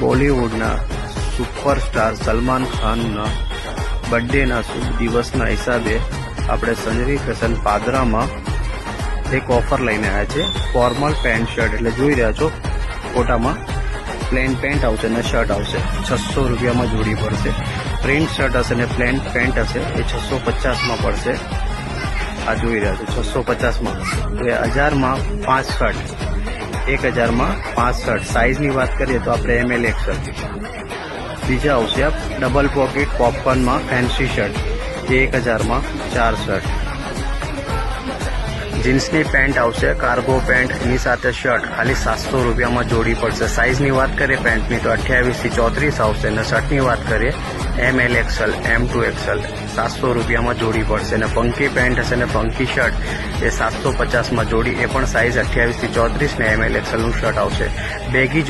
બોલિવૂડના સુપરસ્ટાર સલમાન ખાનના બર્થડેના શુભ દિવસના હિસાબે આપણે સંજરી ફેશન પાદરામાં એક ઓફર લઈને આવ્યા છે. ફોર્મલ પેન્ટ શર્ટ એટલે જોઈ રહ્યા છો ફોટામાં પ્લેન પેન્ટ આવશે અને શર્ટ આવશે. 600 રૂપિયામાં જોડી પડશે. પ્રિન્ટ શર્ટ હશે ને પ્લેન પેન્ટ હશે એ 650માં પડશે. આ જોઈ રહ્યા છો 650માં. એ 1000માં 5 શર્ટ, 1000માં 5 શર્ટ. સાઇઝની વાત કરીએ તો આપણે ML XL. બીજા આવશે આ ડબલ પોકેટ પોપકોર્નમાં ફેન્સી શર્ટ, એ 1000માં 4 શર્ટ. જીન્સની પેન્ટ આવશે કાર્ગો પેન્ટ, એની સાથે શર્ટ ખાલી 700 રૂપિયામાં જોડી પડશે. સાઇઝની વાત કરીએ પેન્ટની તો 28 થી 34 આવશે અને શર્ટની વાત કરીએ ML XL, M2 XL 700 રૂપિયામાં જોડી પડશે. અને ફંકી પેન્ટ હશે ને ફંકી શર્ટ એ 750માં જોડી, એ પણ સાઇઝ 28 થી 34 ને ML XL નું શર્ટ આવશે. બેગી